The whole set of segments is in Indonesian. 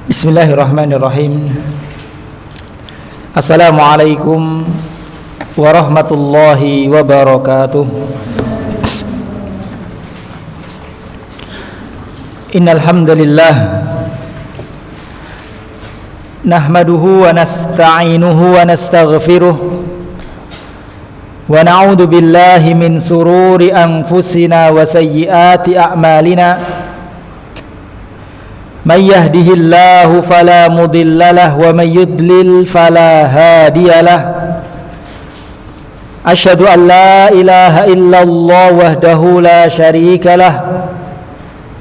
Bismillahirrahmanirrahim. Assalamualaikum warahmatullahi wabarakatuh. Innal hamdalillah nahmaduhu wa nasta'inuhu wa nastaghfiruh wa na'udzu billahi min sururi anfusina wa sayyiati a'malina. Man yahdihillahu fala mudhillalah wa man yudlil fala hadiyalah. Asyhadu an la ilaha illallah wahdahu la syarikalah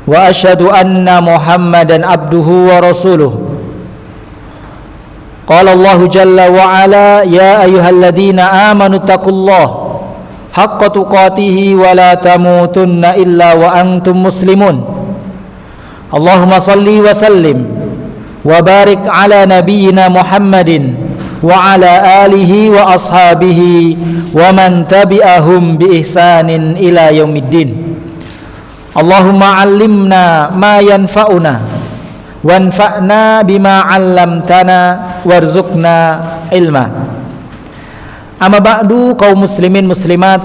wa asyhadu anna Muhammadan abduhu wa rasuluh. Qala Allah jalla wa ala ya ayyuhalladzina amanu taqullaha haqqa tuqatih wa la tamutunna illa wa antum muslimun. Allahumma salli wa sallim wa barik ala nabiyyina Muhammadin wa ala alihi wa ashabihi wa man tabi'ahum bi ihsanin ila yaumiddin. Allahumma 'allimna ma yanfa'una wanfa'na bima 'allamtana warzuqna ilma. Amma ba'du, kaum muslimin muslimat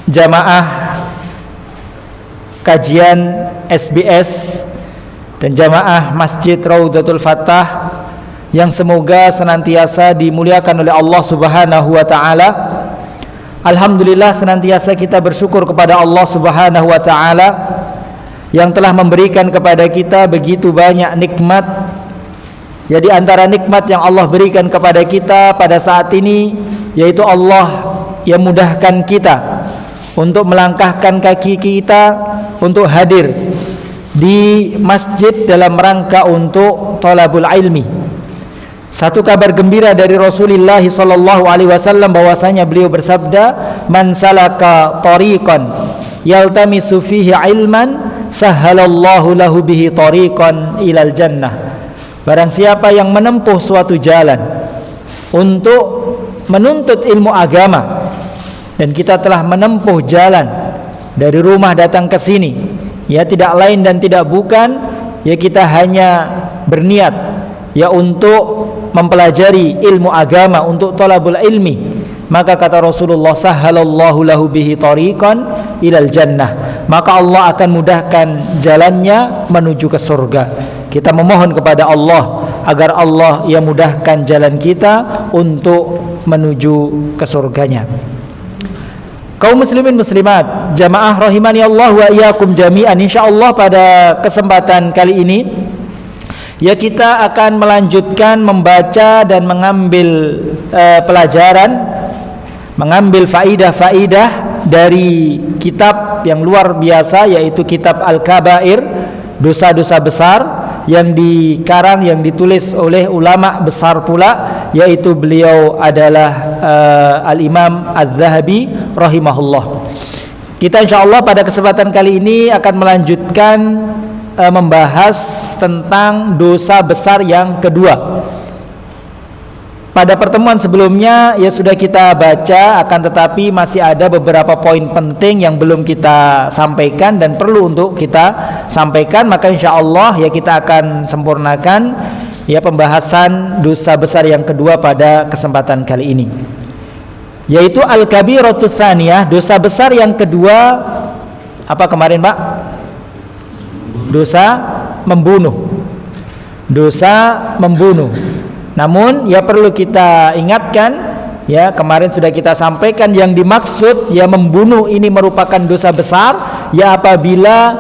jamaah kajian SBS dan jamaah Masjid Raudhatul Fathah yang semoga senantiasa dimuliakan oleh Allah Subhanahu wa taala. Alhamdulillah, senantiasa kita bersyukur kepada Allah Subhanahu wa taala yang telah memberikan kepada kita begitu banyak nikmat. Ya, di antara nikmat yang Allah berikan kepada kita pada saat ini yaitu Allah yang mudahkan kita untuk melangkahkan kaki kita untuk hadir di masjid dalam rangka untuk thalabul ilmi. Satu kabar gembira dari Rasulullah sallallahu alaihi wasallam bahwasanya beliau bersabda, "Man salaka tariqan yaltamisu fihi ilman sahhalallahu lahu bihi tariqan ilal jannah." Barang siapa yang menempuh suatu jalan untuk menuntut ilmu agama, dan kita telah menempuh jalan dari rumah datang ke sini, ya tidak lain dan tidak bukan, ya kita hanya berniat ya untuk mempelajari ilmu agama, untuk thalabul ilmi, maka kata Rasulullah, sahhalallahu lahu bihi tariqan ilal jannah, maka Allah akan mudahkan jalannya menuju ke surga. Kita memohon kepada Allah agar Allah yang mudahkan jalan kita untuk menuju ke surganya. Kaum muslimin muslimat jamaah rahimani Allah wa iyyakum jami'an, insyaallah pada kesempatan kali ini ya kita akan melanjutkan membaca dan mengambil pelajaran, mengambil faidah-faidah dari kitab yang luar biasa, yaitu kitab Al-Kabair, dosa-dosa besar, yang dikarang, yang ditulis oleh ulama besar pula, yaitu beliau adalah Al-Imam Az-Zahabi rahimahullah. Kita insyaallah pada kesempatan kali ini akan melanjutkan membahas tentang dosa besar yang kedua. Pada pertemuan sebelumnya ya sudah kita baca, akan tetapi masih ada beberapa poin penting yang belum kita sampaikan dan perlu untuk kita sampaikan, maka insyaallah ya kita akan sempurnakan ya pembahasan dosa besar yang kedua pada kesempatan kali ini, yaitu al-kabiratus tsaniyah, dosa besar yang kedua. Apa kemarin, Pak? Dosa membunuh. Dosa membunuh. Namun ya perlu kita ingatkan, ya kemarin sudah kita sampaikan, yang dimaksud ya membunuh ini merupakan dosa besar ya apabila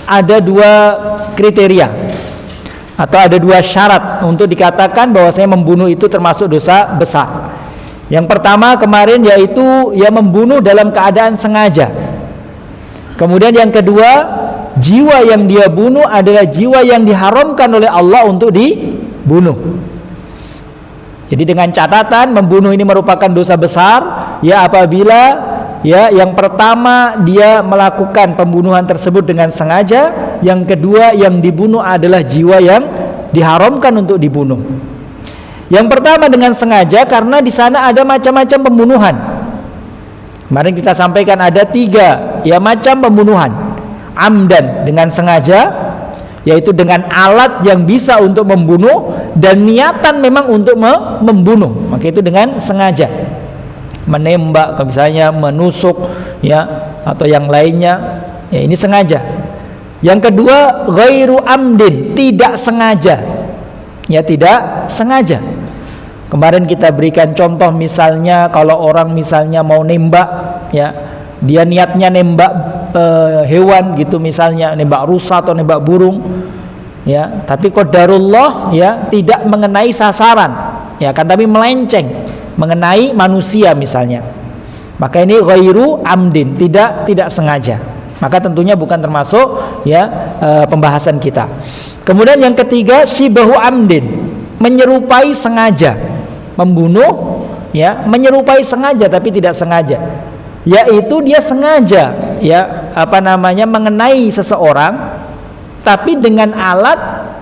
ada dua kriteria atau ada dua syarat untuk dikatakan bahwasanya membunuh itu termasuk dosa besar. Yang pertama kemarin yaitu ya membunuh dalam keadaan sengaja. Kemudian yang kedua, jiwa yang dia bunuh adalah jiwa yang diharamkan oleh Allah untuk dibunuh. Jadi dengan catatan membunuh ini merupakan dosa besar ya apabila ya yang pertama dia melakukan pembunuhan tersebut dengan sengaja, yang kedua yang dibunuh adalah jiwa yang diharamkan untuk dibunuh. Yang pertama dengan sengaja karena di sana ada macam-macam pembunuhan. Kemarin kita sampaikan ada 3 ya macam pembunuhan. amdan dengan sengaja, yaitu dengan alat yang bisa untuk membunuh dan niatan memang untuk membunuh, maka itu dengan sengaja. Menembak misalnya, menusuk ya, atau yang lainnya, ya ini sengaja. Yang kedua, ghairu amdin, tidak sengaja. Ya, tidak sengaja. Kemarin kita berikan contoh, misalnya kalau orang misalnya mau nembak, ya, dia niatnya nembak hewan gitu, misalnya nembak rusa atau nembak burung, ya, tapi qadarullah ya tidak mengenai sasaran, ya kan, tapi melenceng mengenai manusia misalnya. Maka ini ghairu amdin, tidak sengaja. Maka tentunya bukan termasuk ya pembahasan kita. Kemudian yang ketiga, syibahu amdin, menyerupai sengaja, membunuh ya, menyerupai sengaja tapi tidak sengaja, yaitu dia sengaja ya mengenai seseorang tapi dengan alat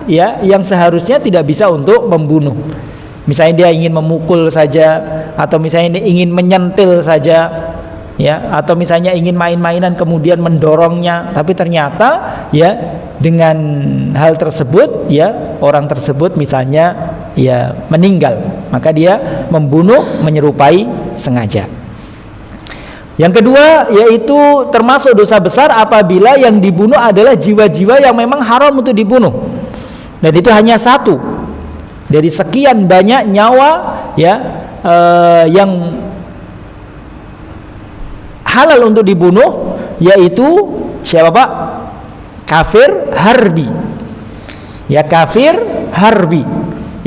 ya yang seharusnya tidak bisa untuk membunuh. Misalnya dia ingin memukul saja, atau misalnya dia ingin menyentil saja, ya, atau misalnya ingin main-mainan kemudian mendorongnya, tapi ternyata ya dengan hal tersebut ya orang tersebut misalnya ya meninggal, maka dia membunuh menyerupai sengaja. Yang kedua, yaitu termasuk dosa besar apabila yang dibunuh adalah jiwa-jiwa yang memang haram untuk dibunuh, dan itu hanya satu dari sekian banyak nyawa ya yang halal untuk dibunuh, yaitu siapa Pak? Kafir harbi. Ya, kafir harbi,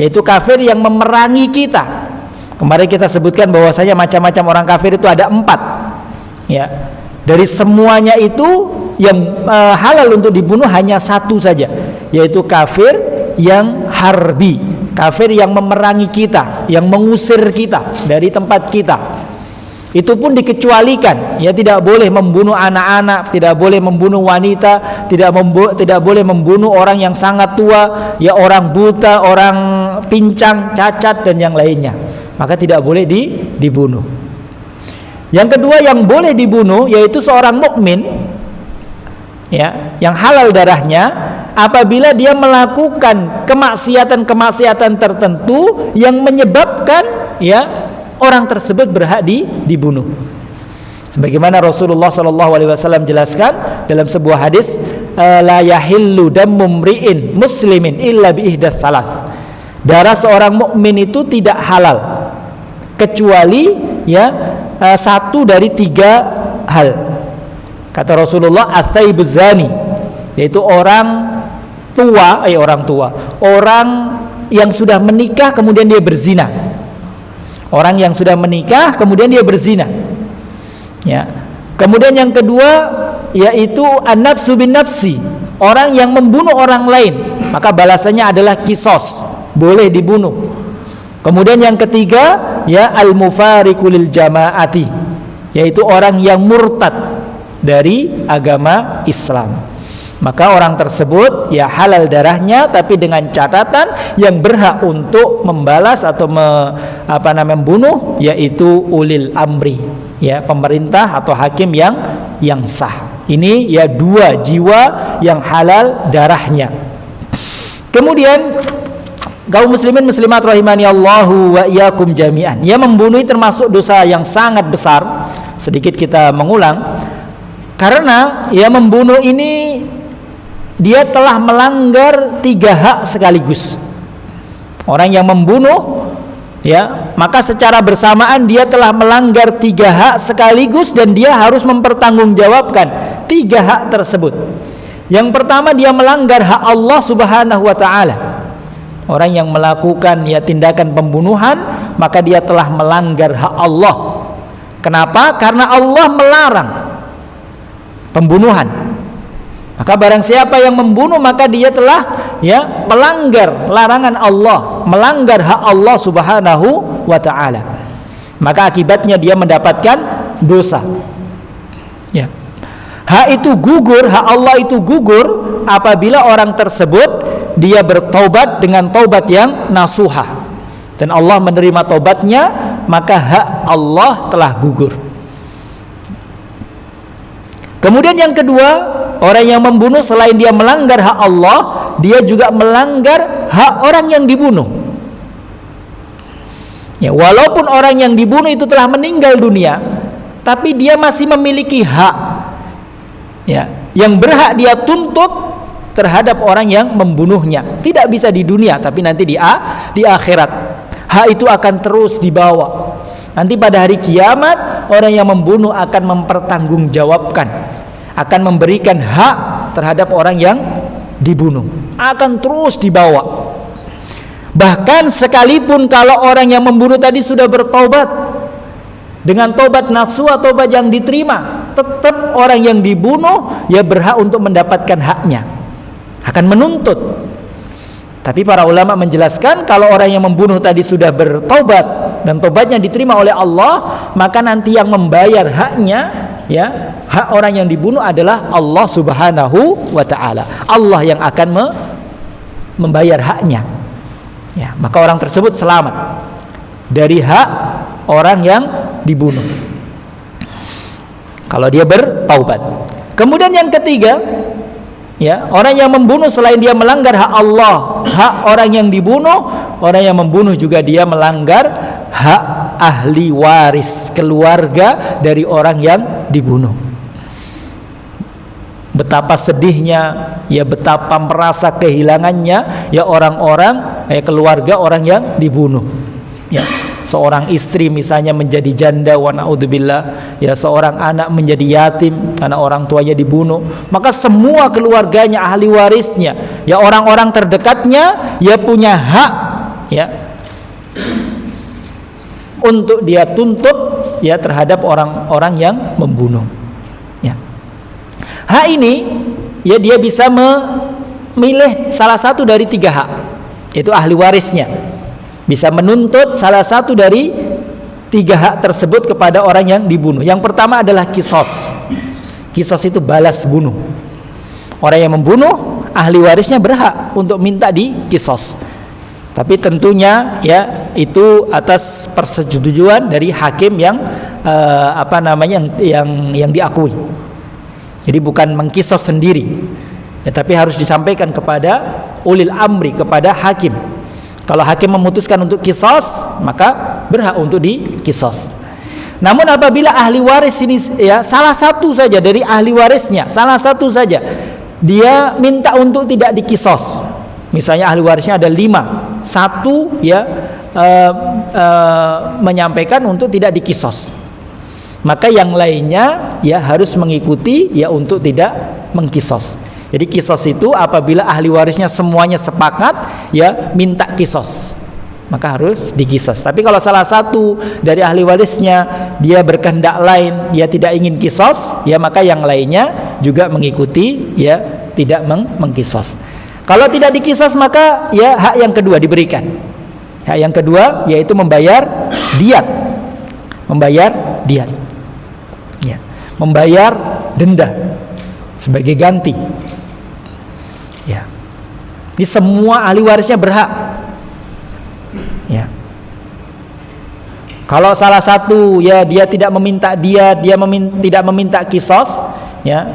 yaitu kafir yang memerangi kita. Kemarin kita sebutkan bahwasanya macam-macam orang kafir itu ada 4. Ya, dari semuanya itu yang halal untuk dibunuh hanya satu saja, yaitu kafir yang harbi, kafir yang memerangi kita, yang mengusir kita dari tempat kita. Itu pun dikecualikan, ya, tidak boleh membunuh anak-anak, tidak boleh membunuh wanita, tidak boleh membunuh orang yang sangat tua, ya, orang buta, orang pincang, cacat dan yang lainnya. Maka tidak boleh dibunuh. Yang kedua yang boleh dibunuh yaitu seorang mukmin, ya, yang halal darahnya apabila dia melakukan kemaksiatan tertentu yang menyebabkan ya orang tersebut berhak dibunuh. Sebagaimana Rasulullah SAW jelaskan dalam sebuah hadis, la yahillu dammu mri'in muslimin illa bi ihdatsy tsalath. Darah seorang mukmin itu tidak halal kecuali ya satu dari 3 hal. Kata Rasulullah, ats-tsaibuz zani, yaitu orang yang sudah menikah kemudian dia berzina. Orang yang sudah menikah kemudian dia berzina. Ya. Kemudian yang kedua yaitu an-nafsu bin nafsi, orang yang membunuh orang lain, maka balasannya adalah kisos, boleh dibunuh. Kemudian yang ketiga ya al-mufariqu lil jamaati, yaitu orang yang murtad dari agama Islam. Maka orang tersebut ya halal darahnya, tapi dengan catatan yang berhak untuk membalas atau membunuh yaitu ulil amri, ya, pemerintah atau hakim yang sah. Ini ya 2 jiwa yang halal darahnya. Kemudian kaum muslimin muslimat rahimani Allahu wa iyyakum jami'an, ya, membunuh termasuk dosa yang sangat besar. Sedikit kita mengulang, karena ya membunuh ini dia telah melanggar 3 hak sekaligus. Orang yang membunuh ya, maka secara bersamaan dia telah melanggar 3 hak sekaligus, dan dia harus mempertanggungjawabkan 3 hak tersebut. Yang pertama, dia melanggar hak Allah Subhanahu wa taala. Orang yang melakukan ya tindakan pembunuhan, maka dia telah melanggar hak Allah. Kenapa? Karena Allah melarang pembunuhan. Maka barang siapa yang membunuh, maka dia telah ya melanggar larangan Allah, melanggar hak Allah Subhanahu wa taala. Maka akibatnya dia mendapatkan dosa. Ya. Hak itu gugur, hak Allah itu gugur apabila orang tersebut dia bertaubat dengan taubat yang nasuha, dan Allah menerima taubatnya, maka hak Allah telah gugur. Kemudian yang kedua, orang yang membunuh selain dia melanggar hak Allah, dia juga melanggar hak orang yang dibunuh. Ya, walaupun orang yang dibunuh itu telah meninggal dunia, tapi dia masih memiliki hak, ya, yang berhak dia tuntut terhadap orang yang membunuhnya. Tidak bisa di dunia, tapi nanti di akhirat hak itu akan terus dibawa. Nanti pada hari kiamat orang yang membunuh akan mempertanggungjawabkan, akan memberikan hak terhadap orang yang dibunuh, akan terus dibawa. Bahkan sekalipun kalau orang yang membunuh tadi sudah bertobat dengan tobat nasuha, tobat yang diterima, tetap orang yang dibunuh ya berhak untuk mendapatkan haknya, akan menuntut. Tapi para ulama menjelaskan kalau orang yang membunuh tadi sudah bertobat dan tobatnya diterima oleh Allah, maka nanti yang membayar haknya, ya, hak orang yang dibunuh adalah Allah Subhanahu wa taala. Allah yang akan membayar haknya. Ya, maka orang tersebut selamat dari hak orang yang dibunuh kalau dia bertaubat. Kemudian yang ketiga, ya, orang yang membunuh selain dia melanggar hak Allah, hak orang yang dibunuh, orang yang membunuh juga dia melanggar hak ahli waris, keluarga dari orang yang dibunuh. Betapa sedihnya, ya, betapa merasa kehilangannya, ya, orang-orang, ya, keluarga orang yang dibunuh. Ya, seorang istri misalnya menjadi janda, wa naudzubillah, ya, seorang anak menjadi yatim karena orang tuanya dibunuh, maka semua keluarganya, ahli warisnya, ya, orang-orang terdekatnya, ya, punya hak, ya, untuk dia tuntut, ya, terhadap orang-orang yang membunuh. Ya. Hak ini, ya, dia bisa memilih salah satu dari 3 hak, yaitu ahli warisnya bisa menuntut salah satu dari 3 hak tersebut kepada orang yang dibunuh. Yang pertama adalah kisos. Kisos itu balas bunuh. Orang yang membunuh, ahli warisnya berhak untuk minta di kisos. Tapi tentunya, ya, itu atas persetujuan dari hakim yang yang diakui. Jadi bukan mengkisos sendiri, ya, tapi harus disampaikan kepada ulil amri, kepada hakim. Kalau hakim memutuskan untuk kisos, maka berhak untuk dikisos. Namun apabila ahli waris ini, ya, salah satu saja dari ahli warisnya, salah satu saja dia minta untuk tidak dikisos, misalnya ahli warisnya ada 5, satu, ya, menyampaikan untuk tidak dikisos, maka yang lainnya, ya, harus mengikuti, ya, untuk tidak mengkisos. Jadi kisos itu apabila ahli warisnya semuanya sepakat, ya, minta kisos, maka harus dikisos. Tapi kalau salah satu dari ahli warisnya dia berkehendak lain, dia tidak ingin kisos, ya, maka yang lainnya juga mengikuti, ya, tidak mengkisos. Kalau tidak dikisos, maka, ya, hak yang kedua diberikan. Hak yang kedua yaitu membayar diat. Membayar diat. Ya, membayar denda sebagai ganti. Ya. Ini semua ahli warisnya berhak. Ya. Kalau salah satu, ya, dia tidak meminta diat, dia tidak meminta kisos, ya,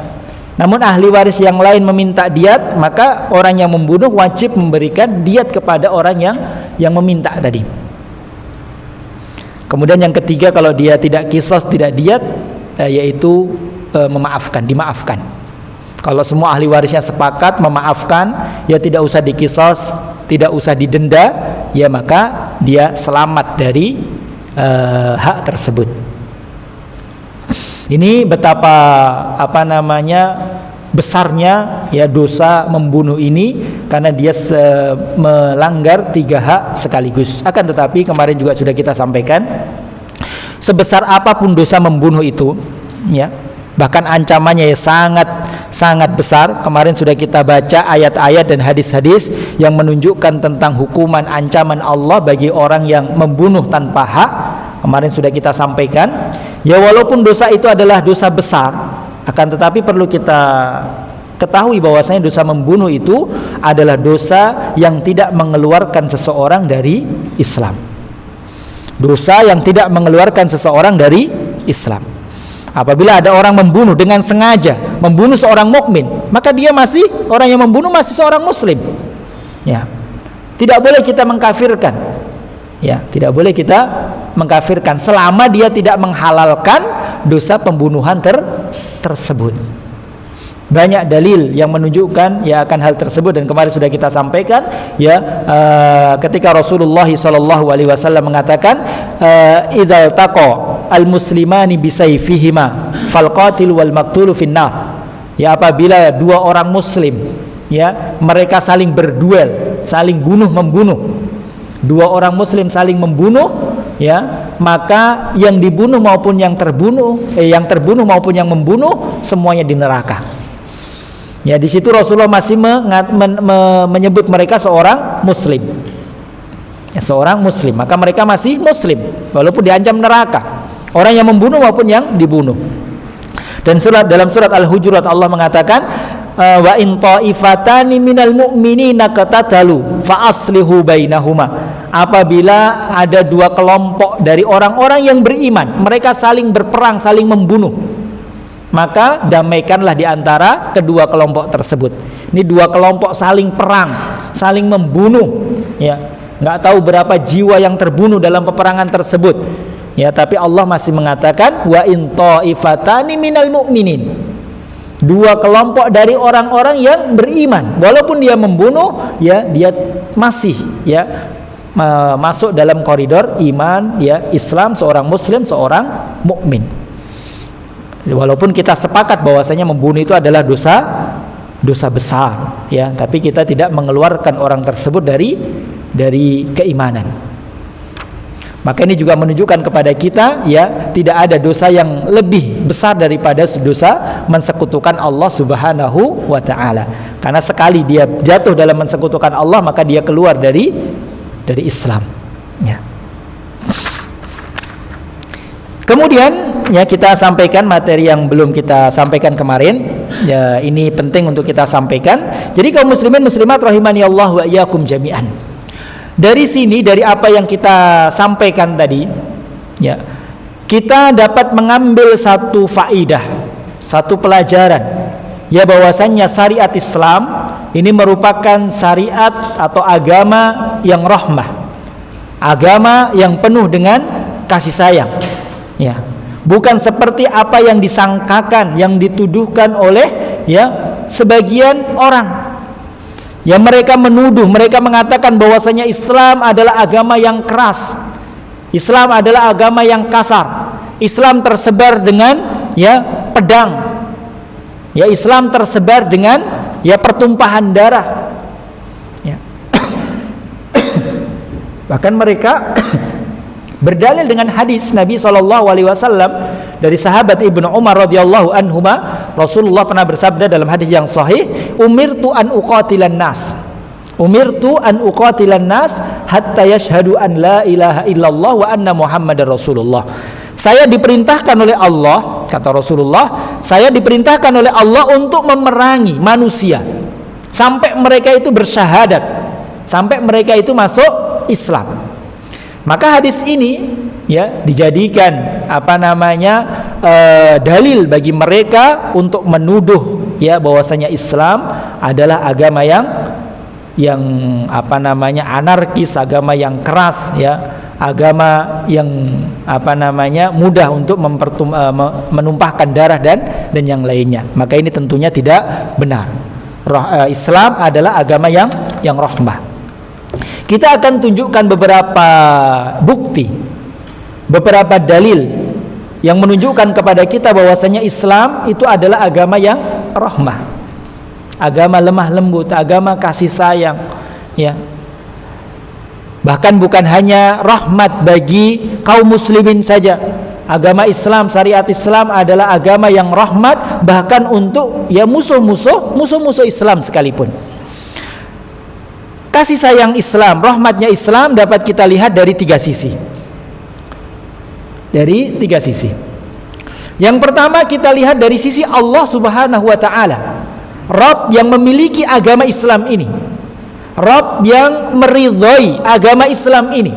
namun ahli waris yang lain meminta diat, maka orang yang membunuh wajib memberikan diat kepada orang yang meminta tadi. Kemudian yang ketiga, kalau dia tidak kisos, tidak diat, yaitu memaafkan, dimaafkan. Kalau semua ahli warisnya sepakat memaafkan, ya, tidak usah dikisos, tidak usah didenda, ya, maka dia selamat dari hak tersebut. Ini betapa besarnya, ya, dosa membunuh ini, karena dia melanggar 3 hak sekaligus. Akan tetapi kemarin juga sudah kita sampaikan, sebesar apapun dosa membunuh itu, ya, bahkan ancamannya, ya, sangat besar. Kemarin sudah kita baca ayat-ayat dan hadis-hadis yang menunjukkan tentang hukuman ancaman Allah bagi orang yang membunuh tanpa hak. Kemarin sudah kita sampaikan, ya, walaupun dosa itu adalah dosa besar, akan tetapi perlu kita ketahui bahwasanya dosa membunuh itu adalah dosa yang tidak mengeluarkan seseorang dari Islam. Dosa yang tidak mengeluarkan seseorang dari Islam. Apabila ada orang membunuh dengan sengaja, membunuh seorang mukmin, maka dia masih, orang yang membunuh masih seorang muslim. Ya. Tidak boleh kita mengkafirkan. Ya, tidak boleh kita mengkafirkan selama dia tidak menghalalkan dosa pembunuhan tersebut. Banyak dalil yang menunjukkan ya akan hal tersebut, dan kemarin sudah kita sampaikan ya, ketika Rasulullah SAW mengatakan idzal taqa al-muslimani bisayfihima fal qatil wal maqtulu finnar. Ya, apabila dua orang muslim ya mereka saling berduel, saling bunuh membunuh, dua orang muslim saling membunuh ya, maka yang dibunuh maupun yang terbunuh, yang terbunuh maupun yang membunuh semuanya di neraka. Ya, di situ Rasulullah masih menyebut mereka seorang muslim. Ya, seorang muslim, maka mereka masih muslim walaupun diancam neraka. Orang yang membunuh maupun yang dibunuh. Dan dalam surat Al-Hujurat Allah mengatakan wa in ta'ifatani minal mu'minina qatatalu fa aslihu bainahuma. Apabila ada dua kelompok dari orang-orang yang beriman, mereka saling berperang, saling membunuh, maka damaikanlah di antara kedua kelompok tersebut. Ini dua kelompok saling perang, saling membunuh, ya, nggak tahu berapa jiwa yang terbunuh dalam peperangan tersebut. Ya, tapi Allah masih mengatakan wa in ta'ifatani minal mu'minin. Dua kelompok dari orang-orang yang beriman, walaupun dia membunuh, ya, dia masih ya masuk dalam koridor iman, ya, Islam, seorang muslim, seorang mukmin. Walaupun kita sepakat bahwasanya membunuh itu adalah dosa besar, ya, tapi kita tidak mengeluarkan orang tersebut dari keimanan. Maka ini juga menunjukkan kepada kita ya tidak ada dosa yang lebih besar daripada dosa mensekutukan Allah Subhanahu wa taala. Karena sekali dia jatuh dalam mensekutukan Allah, maka dia keluar dari Islam, ya. Kemudian ya kita sampaikan materi yang belum kita sampaikan kemarin. Ya, ini penting untuk kita sampaikan. Jadi kaum muslimin muslimat rahimani Allah wa iyyakum jami'an. Dari sini, dari apa yang kita sampaikan tadi, ya, kita dapat mengambil satu faidah, satu pelajaran, ya, bahwasannya syariat Islam ini merupakan syariat atau agama yang rahmah, agama yang penuh dengan kasih sayang, ya, bukan seperti apa yang disangkakan, yang dituduhkan oleh ya sebagian orang. Ya, mereka menuduh, mereka mengatakan bahwasanya Islam adalah agama yang keras, Islam adalah agama yang kasar, Islam tersebar dengan ya pedang, ya, Islam tersebar dengan ya pertumpahan darah, ya. Bahkan mereka berdalil dengan hadis Nabi SAW dari sahabat Ibnu Umar radhiyallahu anhuma. Rasulullah pernah bersabda dalam hadis yang sahih, umirtu an uqatilan nas, umirtu an uqatilan nas hatta yashhadu an la ilaha illallah wa anna muhammadar rasulullah. Saya diperintahkan oleh Allah, kata Rasulullah, saya diperintahkan oleh Allah untuk memerangi manusia sampai mereka itu bersyahadat, sampai mereka itu masuk Islam. Maka hadis ini ya dijadikan dalil bagi mereka untuk menuduh ya bahwasanya Islam adalah agama yang anarkis, agama yang keras, ya, agama yang mudah untuk menumpahkan darah dan yang lainnya. Maka ini tentunya tidak benar. Islam adalah agama yang rahmah. Kita akan tunjukkan beberapa bukti, beberapa dalil yang menunjukkan kepada kita bahwasanya Islam itu adalah agama yang rahmah, agama lemah lembut, agama kasih sayang, ya. Bahkan bukan hanya rahmat bagi kaum muslimin saja. Agama Islam, syariat Islam adalah agama yang rahmat bahkan untuk ya musuh-musuh Islam sekalipun. Kasih sayang Islam, rahmatnya Islam dapat kita lihat dari tiga sisi. Dari tiga sisi. Yang pertama kita lihat dari sisi Allah Subhanahu wa taala. Rabb yang memiliki agama Islam ini. Rabb yang meridhai agama Islam ini.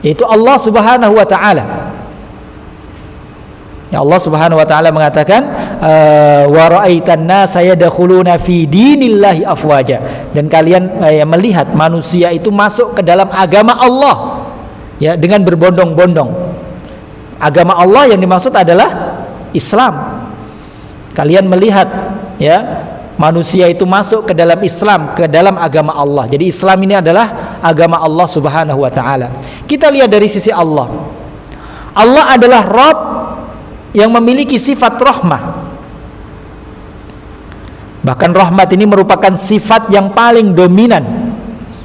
Yaitu Allah Subhanahu wa taala. Ya, Allah Subhanahu wa taala mengatakan wa ra'aitan nasa yadkhuluna fi dinillahi afwaja, dan kalian melihat manusia itu masuk ke dalam agama Allah ya dengan berbondong-bondong. Agama Allah yang dimaksud adalah Islam. Kalian melihat ya manusia itu masuk ke dalam Islam, ke dalam agama Allah. Jadi Islam ini adalah agama Allah Subhanahu wa taala. Kita lihat dari sisi Allah. Allah adalah Rabb yang memiliki sifat rahmah. Bahkan rahmat ini merupakan sifat yang paling dominan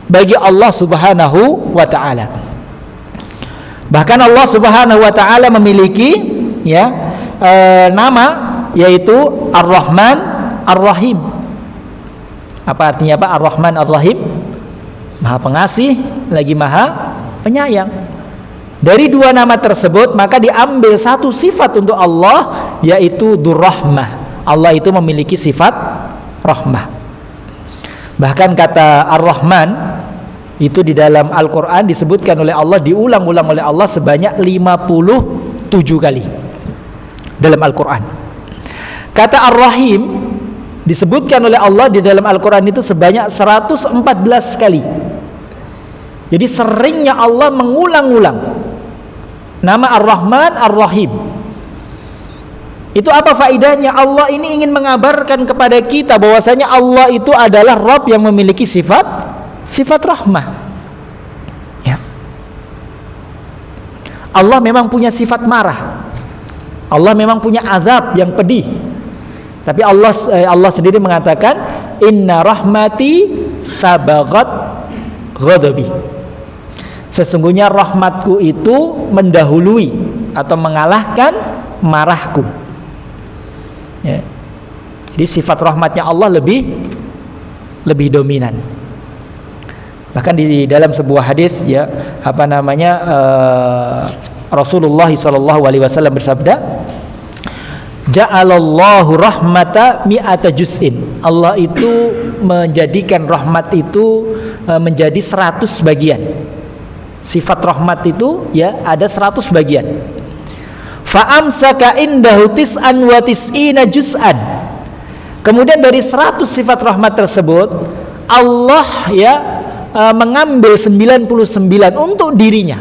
bagi Allah Subhanahu wa taala. Bahkan Allah Subhanahu wa taala memiliki ya nama yaitu Ar-Rahman Ar-Rahim. Apa artinya Pak? Ar-Rahman Ar-Rahim, Maha Pengasih lagi Maha Penyayang. Dari dua nama tersebut maka diambil satu sifat untuk Allah, yaitu Dzur-Rahmah. Allah itu memiliki sifat rahmah. Bahkan kata Ar-Rahman itu di dalam Al-Quran disebutkan oleh Allah, diulang-ulang oleh Allah sebanyak 57 kali dalam Al-Quran. Kata Ar-Rahim disebutkan oleh Allah di dalam Al-Quran itu sebanyak 114 kali. Jadi seringnya Allah mengulang-ulang nama Ar-Rahman Ar-Rahim. Itu apa faedahnya? Allah ini ingin mengabarkan kepada kita bahwasanya Allah itu adalah Rabb yang memiliki sifat rahmah ya. Allah memang punya sifat marah, Allah memang punya azab yang pedih, tapi Allah sendiri mengatakan inna rahmati sabaghat ghadabi. Sesungguhnya rahmatku itu mendahului atau mengalahkan marahku ya. Jadi sifat rahmatnya Allah lebih dominan. Bahkan di dalam sebuah hadis ya Rasulullah SAW bersabda, ja'alallahu rahmata mi'ata juz'in. Allah itu menjadikan rahmat itu menjadi 100 bagian. Sifat rahmat itu ya ada 100 bagian. Fa'amsaka indahu tis'an wa tis'ina juz'an. Kemudian dari 100 sifat rahmat tersebut Allah ya mengambil 99 untuk dirinya.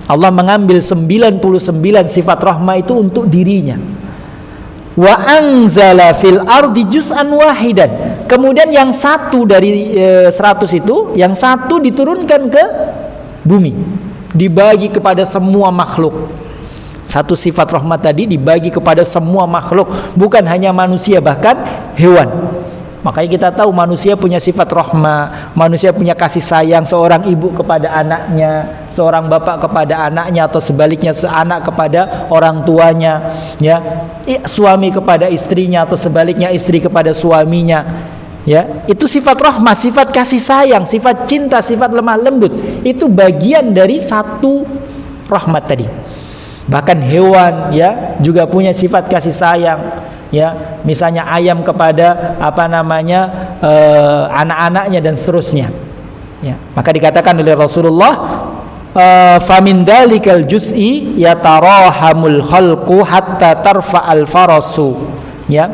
Allah mengambil 99 sifat rahmah itu untuk dirinya. Wa anzala fil ardi juz'an wahidan. Kemudian yang satu dari 100 itu, yang satu diturunkan ke bumi, dibagi kepada semua makhluk. Satu sifat rahmat tadi dibagi kepada semua makhluk, bukan hanya manusia, bahkan hewan. Makanya kita tahu manusia punya sifat rahmah, manusia punya kasih sayang, seorang ibu kepada anaknya, seorang bapak kepada anaknya, atau sebaliknya seanak kepada orang tuanya, ya, suami kepada istrinya, atau sebaliknya istri kepada suaminya, ya. Itu sifat rahmah, sifat kasih sayang, sifat cinta, sifat lemah lembut. Itu bagian dari satu rahmat tadi. Bahkan hewan ya juga punya sifat kasih sayang. Ya, misalnya ayam kepada anak-anaknya dan seterusnya. Ya, maka dikatakan oleh Rasulullah, famin dalikal juz'i yatarahamul khalqu hatta tarfa'al farasu. Ya,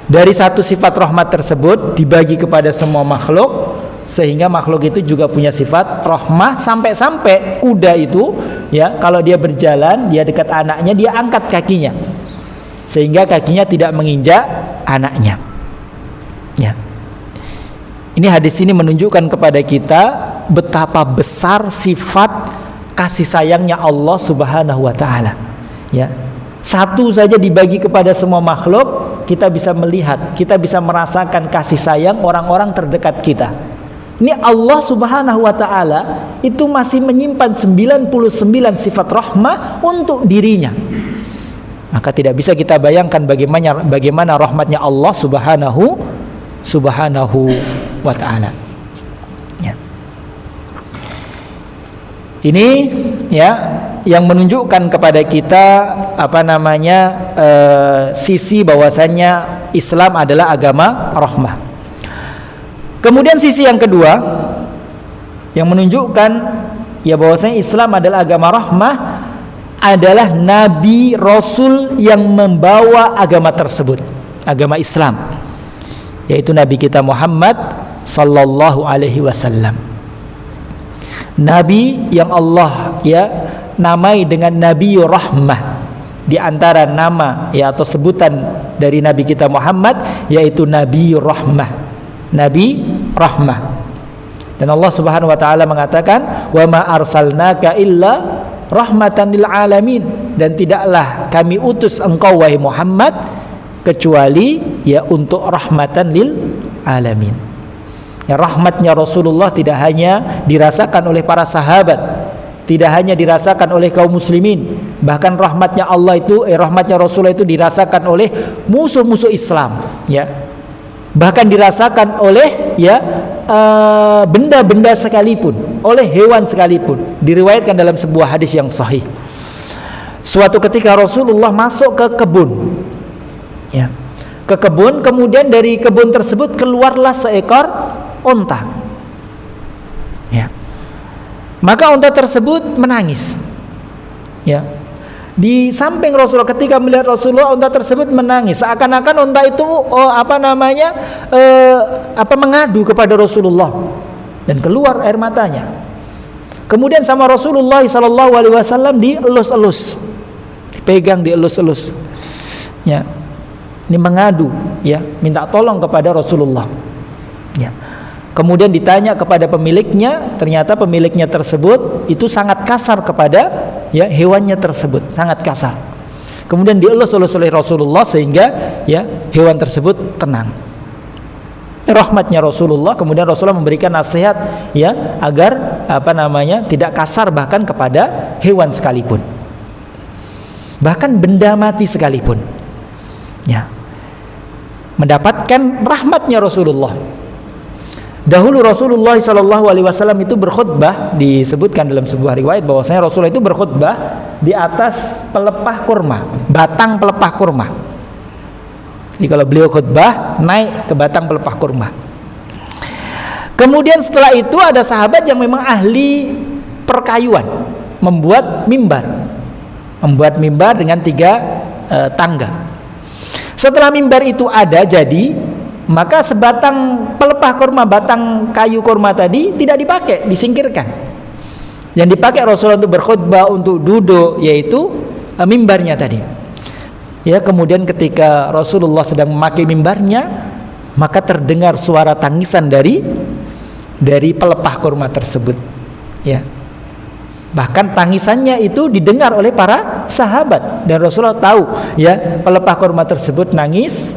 dari satu sifat rahmat tersebut dibagi kepada semua makhluk, sehingga makhluk itu juga punya sifat rahmah, sampai-sampai kuda itu ya kalau dia berjalan, dia dekat anaknya, dia angkat kakinya sehingga kakinya tidak menginjak anaknya. Ya. Ini hadis ini menunjukkan kepada kita betapa besar sifat kasih sayangnya Allah Subhanahu wa taala. Ya. Satu saja dibagi kepada semua makhluk, kita bisa melihat, kita bisa merasakan kasih sayang orang-orang terdekat kita. Ini Allah Subhanahu wa taala itu masih menyimpan 99 sifat rahmah untuk dirinya. Maka tidak bisa kita bayangkan bagaimana rahmatnya Allah Subhanahu wa taala. Ya. Ini ya yang menunjukkan kepada kita sisi bahwasannya Islam adalah agama rahmah. Kemudian sisi yang kedua yang menunjukkan ya bahwasanya Islam adalah agama rahmah adalah nabi rasul yang membawa agama tersebut, agama Islam, yaitu nabi kita Muhammad sallallahu alaihi wasallam. Nabi yang Allah namai dengan Nabi Rahmah. Di antara nama atau sebutan dari nabi kita Muhammad yaitu Nabi Rahmah. Nabi Rahmah. Dan Allah Subhanahu wa taala mengatakan, "Wa ma arsalnaka illa rahmatan lil alamin." Dan tidaklah kami utus engkau wahai Muhammad kecuali untuk rahmatan lil alamin. Rahmatnya Rasulullah tidak hanya dirasakan oleh para sahabat, tidak hanya dirasakan oleh kaum muslimin, bahkan rahmatnya Allah itu rahmatnya Rasulullah itu dirasakan oleh musuh-musuh Islam, bahkan dirasakan oleh benda-benda sekalipun, oleh hewan sekalipun. Diriwayatkan dalam sebuah hadis yang sahih, suatu ketika Rasulullah masuk ke kebun, ke kebun, kemudian dari kebun tersebut keluarlah seekor onta, maka onta tersebut menangis, di samping Rasulullah. Ketika melihat Rasulullah, onta tersebut menangis, seakan-akan onta itu mengadu kepada Rasulullah dan keluar air matanya. Kemudian sama Rasulullah SAW dielus-elus, dipegang, dielus-elus, ini mengadu, minta tolong kepada Rasulullah. Kemudian ditanya kepada pemiliknya, ternyata pemiliknya tersebut itu sangat kasar kepada hewannya tersebut, sangat kasar. Kemudian dielus-elus oleh Rasulullah sehingga hewan tersebut tenang. Rahmatnya Rasulullah. Kemudian Rasulullah memberikan nasihat agar tidak kasar bahkan kepada hewan sekalipun, bahkan benda mati sekalipun, mendapatkan rahmatnya Rasulullah. Dahulu Rasulullah SAW itu berkhutbah, disebutkan dalam sebuah riwayat bahwasanya Rasulullah itu berkhutbah di atas pelepah kurma, batang pelepah kurma. Jadi kalau beliau khutbah naik ke batang pelepah kurma. Kemudian setelah itu ada sahabat yang memang ahli perkayuan, membuat mimbar dengan 3 tangga. Setelah mimbar itu ada jadi, maka sebatang pelepah kurma, batang kayu kurma tadi tidak dipakai, disingkirkan. Yang dipakai Rasulullah untuk berkhutbah, untuk duduk, yaitu mimbarnya tadi. Kemudian ketika Rasulullah sedang memakai mimbarnya, maka terdengar suara tangisan dari pelepah kurma tersebut. Bahkan tangisannya itu didengar oleh para sahabat, dan Rasulullah tahu pelepah kurma tersebut nangis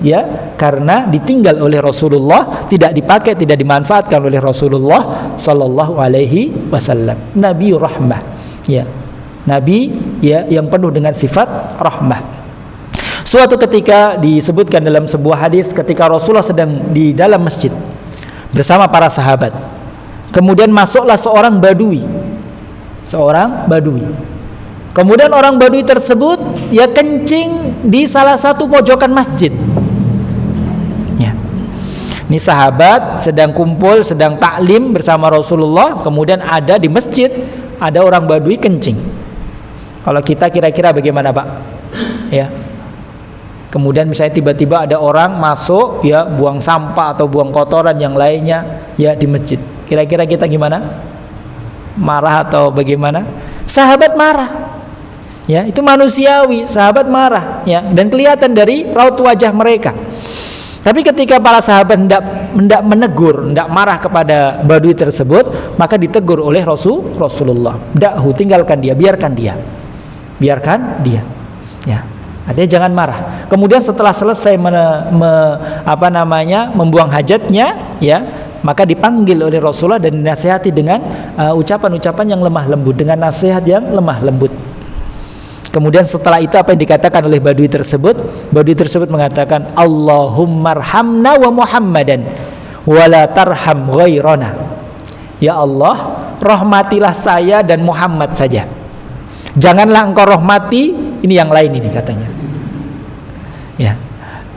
karena ditinggal oleh Rasulullah, tidak dipakai, tidak dimanfaatkan oleh Rasulullah sallallahu alaihi wasallam. Nabi rahmah, nabi yang penuh dengan sifat rahmah. Suatu ketika disebutkan dalam sebuah hadis, ketika Rasulullah sedang di dalam masjid bersama para sahabat, kemudian masuklah seorang badui. Kemudian orang badui tersebut kencing di salah satu pojokan masjid. Ini sahabat sedang kumpul, sedang taklim bersama Rasulullah, kemudian ada di masjid ada orang badui kencing. Kalau kita kira-kira bagaimana, Pak? Kemudian misalnya tiba-tiba ada orang masuk buang sampah atau buang kotoran yang lainnya di masjid. Kira-kira kita gimana? Marah atau bagaimana? Sahabat marah, itu manusiawi, sahabat marah, dan kelihatan dari raut wajah mereka. Tapi ketika para sahabat hendak menegur, hendak marah kepada badui tersebut, maka ditegur oleh Rasulullah. Da'hu, tinggalkan dia, biarkan dia. Artinya jangan marah. Kemudian setelah selesai membuang hajatnya, maka dipanggil oleh Rasulullah dan dinasihati dengan ucapan-ucapan yang lemah lembut, dengan nasihat yang lemah lembut. Kemudian setelah itu apa yang dikatakan oleh badui tersebut? Badui tersebut mengatakan, Allahummarhamna wa Muhammadan wa la tarham ghairana. Ya Allah, rahmatilah saya dan Muhammad saja, janganlah engkau rahmati ini yang lain ini, katanya.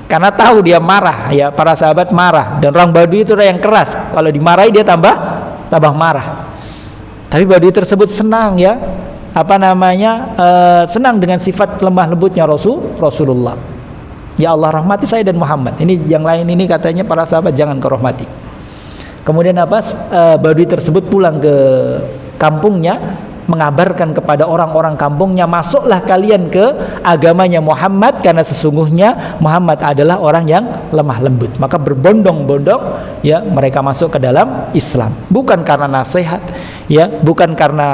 Karena tahu dia marah, para sahabat marah, dan orang badui itu orang yang keras, kalau dimarahi dia tambah marah. Tapi badui tersebut senang, senang dengan sifat lemah lembutnya Rasulullah. Ya Allah, rahmati saya dan Muhammad. Ini yang lain ini katanya para sahabat jangan kau rahmati. Kemudian Badui tersebut pulang ke kampungnya, mengabarkan kepada orang-orang kampungnya, masuklah kalian ke agamanya Muhammad, karena sesungguhnya Muhammad adalah orang yang lemah lembut. Maka berbondong-bondong ya mereka masuk ke dalam Islam, bukan karena nasihat ya, bukan karena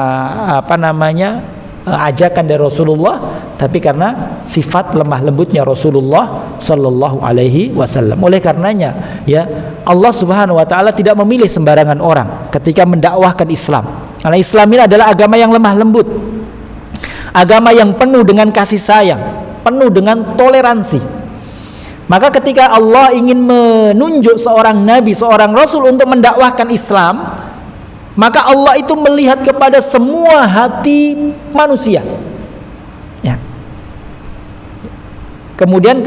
ajakan dari Rasulullah, tapi karena sifat lemah lembutnya Rasulullah sallallahu alaihi wasallam. Oleh karenanya ya, Allah Subhanahu wa taala tidak memilih sembarangan orang ketika mendakwahkan Islam. Karena Islam ini adalah agama yang lemah lembut, agama yang penuh dengan kasih sayang, penuh dengan toleransi. Maka ketika Allah ingin menunjuk seorang nabi, seorang rasul untuk mendakwahkan Islam, maka Allah itu melihat kepada semua hati manusia ya. Kemudian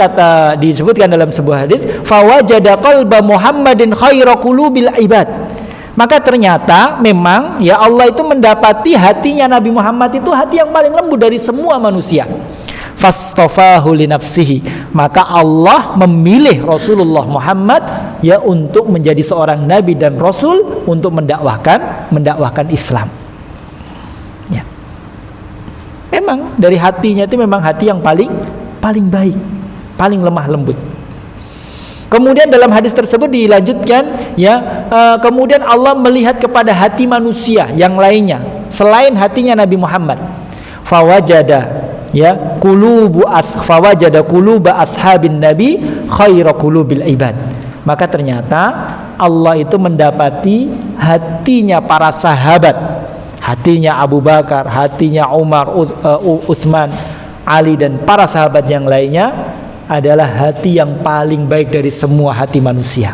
disebutkan dalam sebuah hadis, fawajada qalba Muhammadin khaira qulubil ibad. Maka ternyata memang ya Allah itu mendapati hatinya Nabi Muhammad itu hati yang paling lembut dari semua manusia. Fastafahu li nafsihi. Maka Allah memilih Rasulullah Muhammad ya untuk menjadi seorang nabi dan rasul untuk mendakwahkan Islam. Ya. Memang dari hatinya itu memang hati yang paling baik, paling lemah lembut. Kemudian dalam hadis tersebut dilanjutkan ya, kemudian Allah melihat kepada hati manusia yang lainnya selain hatinya Nabi Muhammad. Fawajada quluba ashabin nabi khaira qulubil ibad. Maka ternyata Allah itu mendapati hatinya para sahabat, hatinya Abu Bakar, hatinya Umar, Utsman, Ali dan para sahabat yang lainnya adalah hati yang paling baik dari semua hati manusia.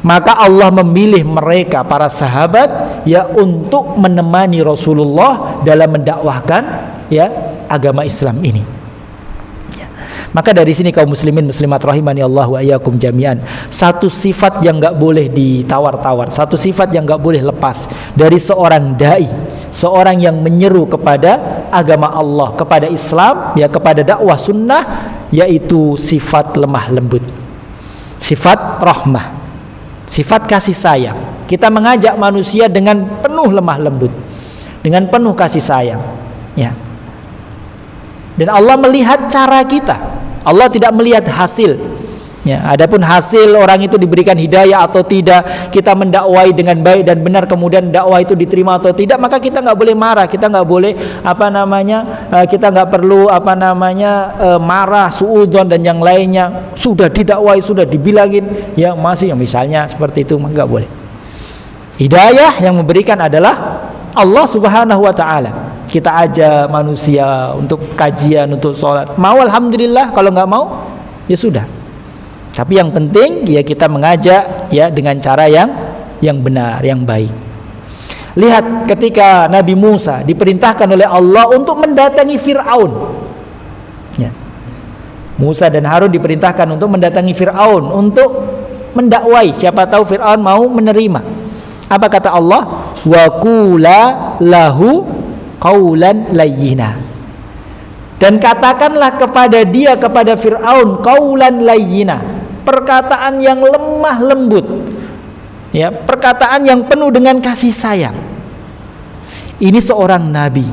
Maka Allah memilih mereka para sahabat ya untuk menemani Rasulullah dalam mendakwahkan ya agama Islam ini. Ya. Maka dari sini kaum muslimin muslimat rahimani Allah wa iyyakum jami'an, satu sifat yang enggak boleh ditawar-tawar, satu sifat yang enggak boleh lepas dari seorang dai, seorang yang menyeru kepada agama Allah, kepada Islam ya, kepada dakwah sunnah, yaitu sifat lemah lembut, sifat rahmah, sifat kasih sayang. Kita mengajak manusia dengan penuh lemah lembut, dengan penuh kasih sayang ya. Dan Allah melihat cara kita, Allah tidak melihat hasil ya. Adapun hasil orang itu diberikan hidayah atau tidak, kita mendakwai dengan baik dan benar, kemudian dakwah itu diterima atau tidak, maka kita nggak boleh marah, kita nggak boleh kita nggak perlu marah, suudzon dan yang lainnya. Sudah didakwai, sudah dibilangin ya masih misalnya seperti itu, nggak boleh. Hidayah yang memberikan adalah Allah Subhanahu wa taala. Kita ajak manusia untuk kajian, untuk sholat, mau alhamdulillah, kalau nggak mau ya sudah. Tapi yang penting ya kita mengajak ya dengan cara yang benar, yang baik. Lihat ketika Nabi Musa diperintahkan oleh Allah untuk mendatangi Fir'aun ya. Musa dan Harun diperintahkan untuk mendatangi Fir'aun, untuk mendakwai, siapa tahu Fir'aun mau menerima. Apa kata Allah? Wa qula lahu qaulan layyina. Dan katakanlah kepada dia, kepada Fir'aun, qaulan layyina, perkataan yang lemah lembut ya, perkataan yang penuh dengan kasih sayang. Ini seorang nabi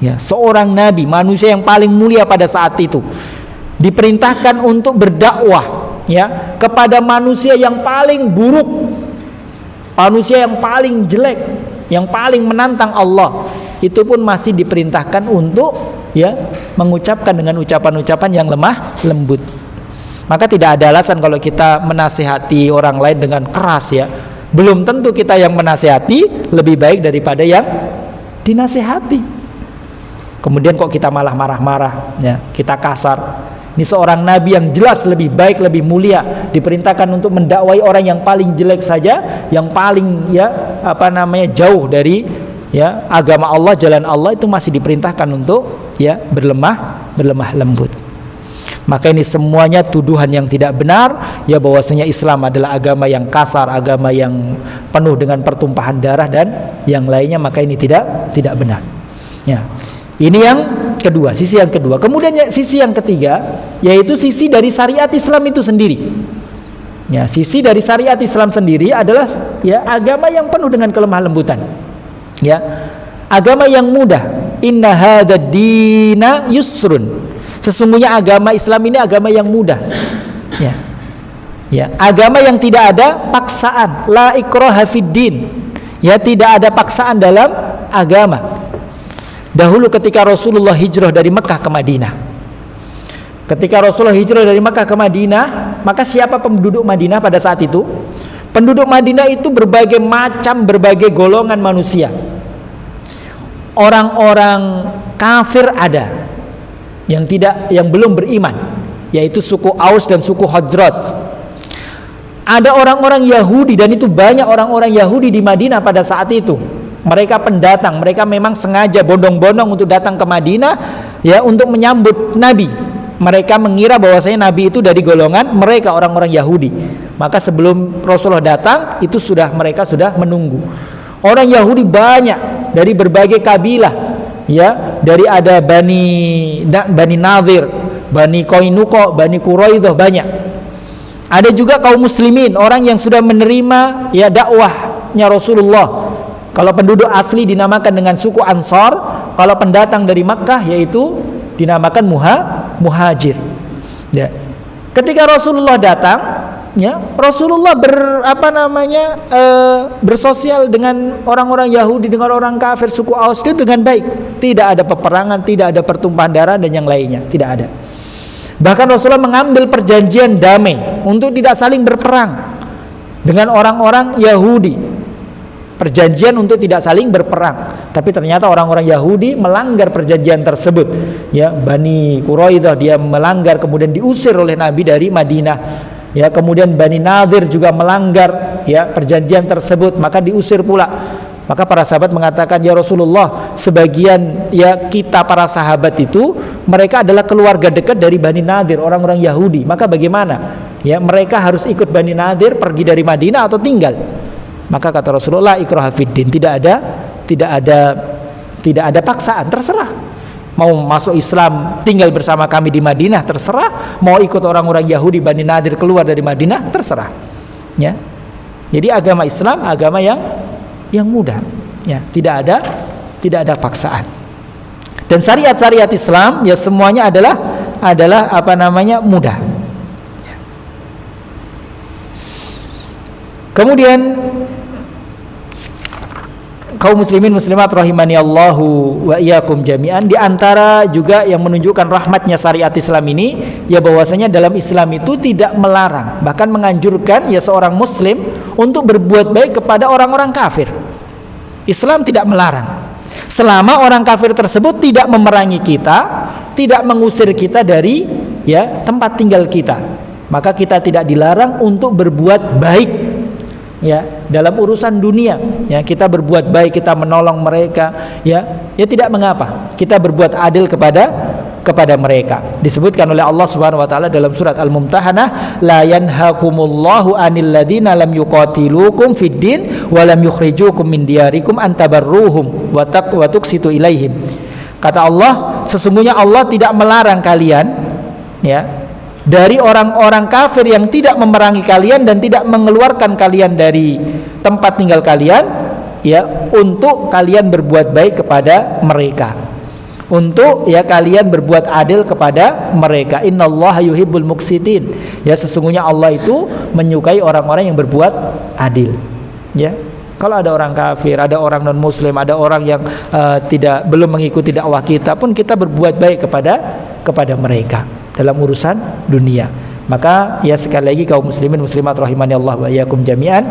ya, seorang nabi, manusia yang paling mulia pada saat itu, diperintahkan untuk berdakwah ya kepada manusia yang paling buruk, manusia yang paling jelek, yang paling menantang Allah. Itu pun masih diperintahkan untuk ya mengucapkan dengan ucapan-ucapan yang lemah lembut. Maka tidak ada alasan kalau kita menasihati orang lain dengan keras ya. Belum tentu kita yang menasihati lebih baik daripada yang dinasihati. Kemudian kok kita malah marah-marah ya, kita kasar. Ini seorang nabi yang jelas lebih baik, lebih mulia, diperintahkan untuk mendakwai orang yang paling jelek saja, yang paling ya jauh dari ya agama Allah, jalan Allah, itu masih diperintahkan untuk ya berlemah lembut. Maka ini semuanya tuduhan yang tidak benar ya, bahwasanya Islam adalah agama yang kasar, agama yang penuh dengan pertumpahan darah dan yang lainnya. Maka ini tidak benar. Ya. Ini yang kedua, sisi yang kedua. Kemudian sisi yang ketiga, yaitu sisi dari syariat Islam itu sendiri. Ya, sisi dari syariat Islam sendiri adalah ya agama yang penuh dengan kelemah lembutan. Ya. Agama yang mudah. Inna hadzal dina yusrun. Sesungguhnya agama Islam ini agama yang mudah. Ya. Ya, agama yang tidak ada paksaan, la ikraha fiddin. Ya, tidak ada paksaan dalam agama. Dahulu ketika Rasulullah hijrah dari Mekah ke Madinah. Ketika Rasulullah hijrah dari Mekah ke Madinah, maka siapa penduduk Madinah pada saat itu? Penduduk Madinah itu berbagai macam, berbagai golongan manusia. Orang-orang kafir ada yang belum beriman, yaitu suku Aus dan suku Khazraj. Ada orang-orang Yahudi, dan itu banyak orang-orang Yahudi di Madinah pada saat itu. Mereka pendatang, mereka memang sengaja bondong-bondong untuk datang ke Madinah ya untuk menyambut Nabi. Mereka mengira bahwasanya Nabi itu dari golongan mereka, orang-orang Yahudi. Maka sebelum Rasulullah datang, itu mereka sudah menunggu. Orang Yahudi banyak dari berbagai kabilah, ya, dari ada Bani Nadir, Bani Qainuqa, Bani Quraidah, banyak. Ada juga kaum muslimin, orang yang sudah menerima ya dakwahnya Rasulullah. Kalau penduduk asli dinamakan dengan suku Ansar, kalau pendatang dari Makkah yaitu dinamakan muhajir. Ya. Ketika Rasulullah datang, ya, Rasulullah bersosial dengan orang-orang Yahudi, dengan orang kafir suku Aus itu dengan baik. Tidak ada peperangan, tidak ada pertumpahan darah dan yang lainnya, tidak ada. Bahkan Rasulullah mengambil perjanjian damai untuk tidak saling berperang dengan orang-orang Yahudi. Perjanjian untuk tidak saling berperang. Tapi ternyata orang-orang Yahudi melanggar perjanjian tersebut. Ya, Bani Quraidah dia melanggar, kemudian diusir oleh Nabi dari Madinah. Ya, kemudian Bani Nadir juga melanggar ya perjanjian tersebut, maka diusir pula. Maka para sahabat mengatakan, ya Rasulullah, sebagian ya kita para sahabat itu mereka adalah keluarga dekat dari Bani Nadir, orang-orang Yahudi. Maka bagaimana? Ya, mereka harus ikut Bani Nadir pergi dari Madinah atau tinggal. Maka kata Rasulullah, ikraha fiddin, tidak ada paksaan, terserah. Mau masuk Islam tinggal bersama kami di Madinah, terserah. Mau ikut orang-orang Yahudi Bani Nadir keluar dari Madinah, terserah. Ya. Jadi agama Islam agama yang mudah, ya, tidak ada paksaan. Dan syariat-syariat Islam ya semuanya adalah mudah. Kemudian kaum muslimin muslimat rahimani Allahu wa iyyakum jami'an, di antara juga yang menunjukkan rahmatnya syariat Islam ini ya bahwasanya dalam Islam itu tidak melarang, bahkan menganjurkan ya seorang muslim untuk berbuat baik kepada orang-orang kafir. Islam tidak melarang selama orang kafir tersebut tidak memerangi kita, tidak mengusir kita dari ya tempat tinggal kita, maka kita tidak dilarang untuk berbuat baik ya dalam urusan dunia. Ya, kita berbuat baik, kita menolong mereka, ya tidak mengapa kita berbuat adil kepada mereka. Disebutkan oleh Allah Subhanahu wa taala dalam surat Al-Mumtahanah, la yanhakumullahu 'anil ladzina lam yuqatilukum fid din wa lam yukhrijukum min diyarikum an tabarruhum wa tuqsitu ilaihim. Kata Allah, sesungguhnya Allah tidak melarang kalian ya dari orang-orang kafir yang tidak memerangi kalian dan tidak mengeluarkan kalian dari tempat tinggal kalian ya untuk kalian berbuat baik kepada mereka, untuk ya kalian berbuat adil kepada mereka. Innallaha yuhibbul muqsitin. Ya, sesungguhnya Allah itu menyukai orang-orang yang berbuat adil. Ya, kalau ada orang kafir, ada orang non muslim, ada orang yang belum mengikuti dakwah kita pun kita berbuat baik kepada mereka dalam urusan dunia. Maka ya sekali lagi kaum muslimin muslimat rahimani Allah wa iyyakum jami'an,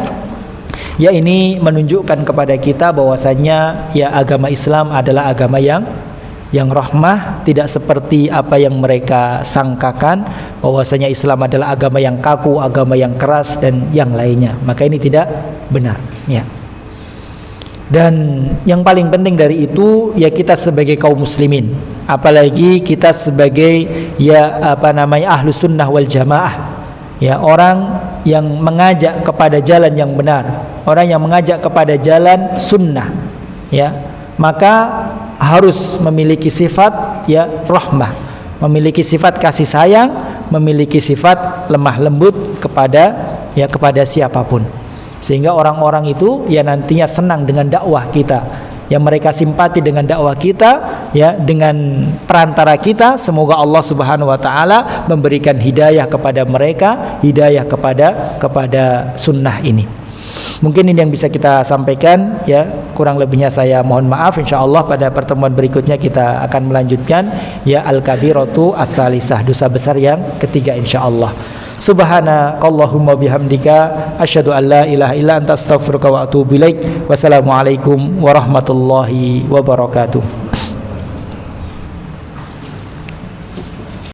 ya ini menunjukkan kepada kita bahwasanya ya agama Islam adalah agama yang rahmah, tidak seperti apa yang mereka sangkakan bahwasanya Islam adalah agama yang kaku, agama yang keras dan yang lainnya. Maka ini tidak benar, ya. Dan yang paling penting dari itu ya kita sebagai kaum muslimin, apalagi kita sebagai ya ahlus sunnah wal jamaah, ya orang yang mengajak kepada jalan yang benar, orang yang mengajak kepada jalan sunnah, ya maka harus memiliki sifat ya rahmah, memiliki sifat kasih sayang, memiliki sifat lemah lembut kepada siapapun, sehingga orang-orang itu ya nantinya senang dengan dakwah kita, yang mereka simpati dengan dakwah kita ya, dengan perantara kita. Semoga Allah Subhanahu wa taala memberikan hidayah kepada mereka, hidayah kepada sunnah ini. Mungkin ini yang bisa kita sampaikan ya, kurang lebihnya saya mohon maaf. Insyaallah pada pertemuan berikutnya kita akan melanjutkan ya al-kabiratu ats-tsalisah, dosa besar yang ketiga insyaallah. Subhanakallahumma bihamdika asyhadu an la ilaha illa anta astaghfiruka wa atubu ilaik. Wassalamualaikum warahmatullahi wabarakatuh.